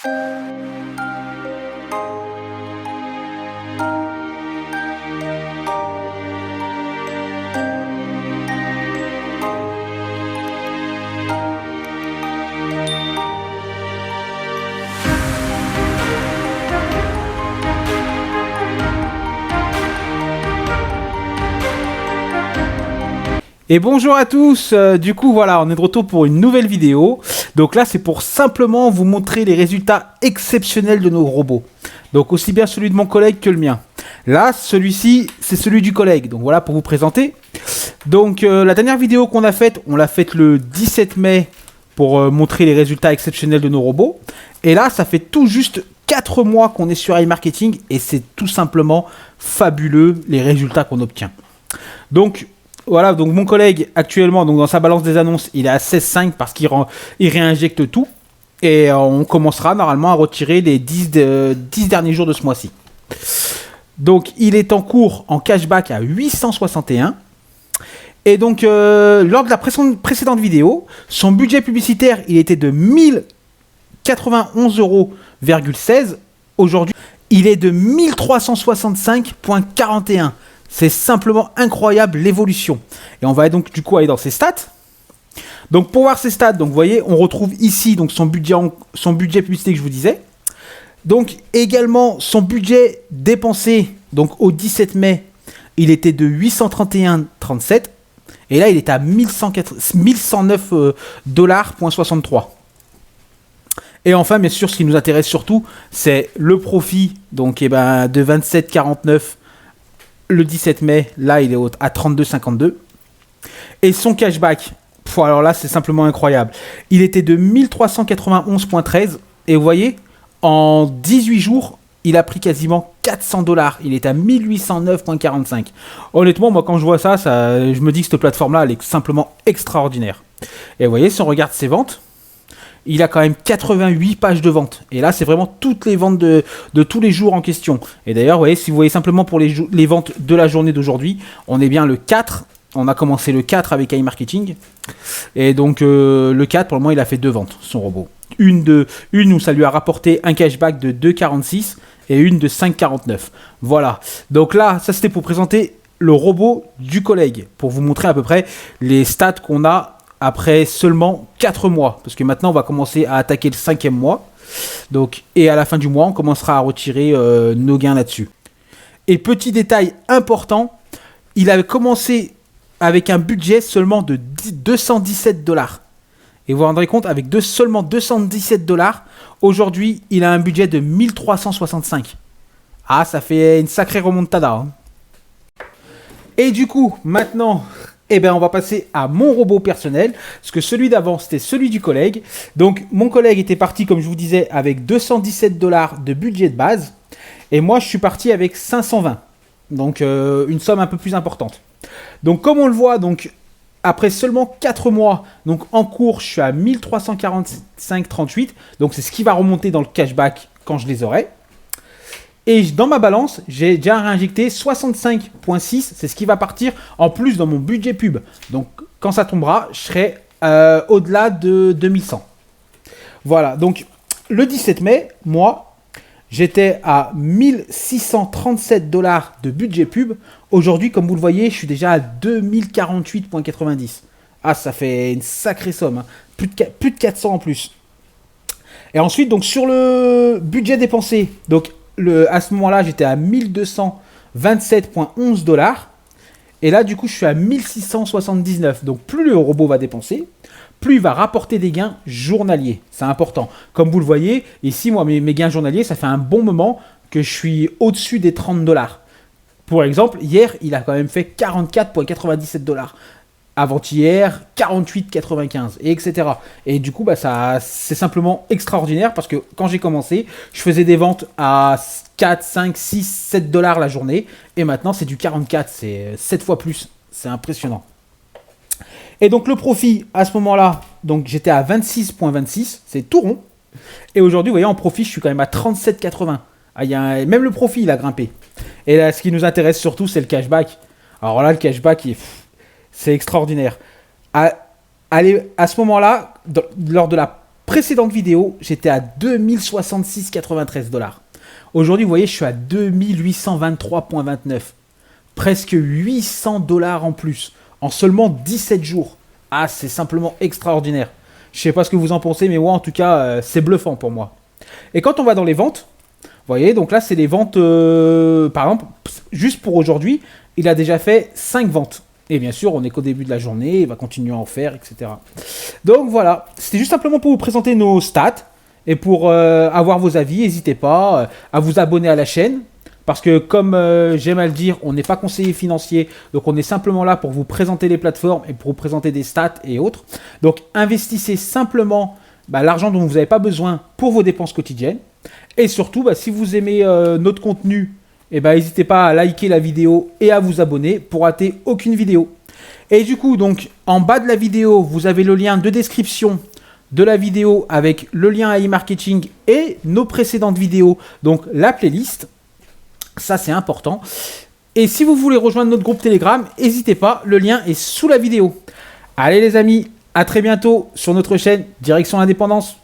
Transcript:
Et bonjour à tous, du coup voilà, on est de retour pour une nouvelle vidéo. Donc là c'est pour simplement vous montrer les résultats exceptionnels de nos robots. Donc aussi bien celui de mon collègue que le mien. Là celui-ci c'est celui du collègue, donc voilà pour vous présenter. Donc la dernière vidéo qu'on a faite, on l'a faite le 17 mai pour montrer les résultats exceptionnels de nos robots. Et là ça fait tout juste 4 mois qu'on est sur iMarketing et c'est tout simplement fabuleux les résultats qu'on obtient. Donc voilà, donc mon collègue actuellement, donc dans sa balance des annonces, il est à 16,5 parce qu'il réinjecte tout. Et on commencera normalement à retirer les 10 derniers jours de ce mois-ci. Donc il est en cours en cashback à 861. Et donc lors de la précédente vidéo, son budget publicitaire, il était de 1091,16 €. Aujourd'hui, il est de 1365,41 €. C'est simplement incroyable l'évolution. Et on va donc du coup aller dans ses stats. Donc pour voir ses stats, donc vous voyez, on retrouve ici donc son budget publicité que je vous disais. Donc également son budget dépensé donc au 17 mai, il était de 831,37 € et là il est à 1109,63 $. Et enfin bien sûr ce qui nous intéresse surtout, c'est le profit donc de 27,49 €. Le 17 mai, là, il est à 32,52. Et son cashback, alors là, c'est simplement incroyable. Il était de 1391,13. Et vous voyez, en 18 jours, il a pris quasiment 400 $. Il est à 1809,45. Honnêtement, moi, quand je vois ça, je me dis que cette plateforme-là, elle est simplement extraordinaire. Et vous voyez, si on regarde ses ventes, il a quand même 88 pages de vente. Et là, c'est vraiment toutes les ventes de tous les jours en question. Et d'ailleurs, vous voyez, si vous voyez simplement pour les ventes de la journée d'aujourd'hui, on est bien le 4. On a commencé le 4 avec iMarketing. Et donc, le 4, pour le moment, il a fait 2 ventes, son robot. Une où ça lui a rapporté un cashback de 2,46 et une de 5,49. Voilà. Donc là, ça, c'était pour présenter le robot du collègue. Pour vous montrer à peu près les stats qu'on a après seulement 4 mois. Parce que maintenant, on va commencer à attaquer le 5e mois. Donc, et à la fin du mois, on commencera à retirer nos gains là-dessus. Et petit détail important, il avait commencé avec un budget seulement de 217 $. Et vous vous rendrez compte, avec seulement 217 $, aujourd'hui, il a un budget de 1365. Ah, ça fait une sacrée remontada. Hein. Et du coup, maintenant... on va passer à mon robot personnel, parce que celui d'avant, c'était celui du collègue. Donc, mon collègue était parti, comme je vous disais, avec 217 $ de budget de base. Et moi, je suis parti avec 520. Donc, une somme un peu plus importante. Donc, comme on le voit, donc, après seulement 4 mois, donc en cours, je suis à 1345,38. Donc, c'est ce qui va remonter dans le cashback quand je les aurai. Et dans ma balance, j'ai déjà réinjecté 65,6. C'est ce qui va partir en plus dans mon budget pub. Donc, quand ça tombera, je serai au-delà de 2100. Voilà. Donc, le 17 mai, moi, j'étais à 1637 $ de budget pub. Aujourd'hui, comme vous le voyez, je suis déjà à 2048,90. Ah, ça fait une sacrée somme. Hein. Plus de 400 en plus. Et ensuite, donc, sur le budget dépensé, donc, à ce moment-là, j'étais à 1227,11 $. Et là, du coup, je suis à 1679. Donc, plus le robot va dépenser, plus il va rapporter des gains journaliers. C'est important. Comme vous le voyez, ici, moi, mes gains journaliers, ça fait un bon moment que je suis au-dessus des 30 $. Pour exemple, hier, il a quand même fait 44,97 $. Avant-hier, 48,95 et etc. Et du coup, c'est simplement extraordinaire parce que quand j'ai commencé, je faisais des ventes à 4, 5, 6, 7 $ la journée. Et maintenant, c'est du 44, c'est 7 fois plus. C'est impressionnant. Et donc, le profit, à ce moment-là, donc j'étais à 26,26, c'est tout rond. Et aujourd'hui, vous voyez, en profit, je suis quand même à 37,80. Même le profit, il a grimpé. Et là, ce qui nous intéresse surtout, c'est le cashback. Alors là, le cashback, c'est extraordinaire. À ce moment-là, lors de la précédente vidéo, j'étais à 2066,93 $. Aujourd'hui, vous voyez, je suis à 2823,29. Presque 800 $ en plus, en seulement 17 jours. Ah, c'est simplement extraordinaire. Je sais pas ce que vous en pensez, mais moi, en tout cas, c'est bluffant pour moi. Et quand on va dans les ventes, vous voyez, donc là, c'est les ventes, par exemple, juste pour aujourd'hui, il a déjà fait 5 ventes. Et bien sûr, on n'est qu'au début de la journée, il va continuer à en faire, etc. Donc voilà, c'était juste simplement pour vous présenter nos stats. Et pour avoir vos avis, n'hésitez pas à vous abonner à la chaîne. Parce que comme j'aime à le dire, on n'est pas conseiller financier. Donc on est simplement là pour vous présenter les plateformes et pour vous présenter des stats et autres. Donc investissez simplement l'argent dont vous n'avez pas besoin pour vos dépenses quotidiennes. Et surtout, si vous aimez notre contenu, n'hésitez pas à liker la vidéo et à vous abonner pour rater aucune vidéo. Et du coup, donc en bas de la vidéo, vous avez le lien de description de la vidéo avec le lien à e-marketing et nos précédentes vidéos, donc la playlist. Ça, c'est important. Et si vous voulez rejoindre notre groupe Telegram, n'hésitez pas, le lien est sous la vidéo. Allez les amis, à très bientôt sur notre chaîne Direction Indépendance.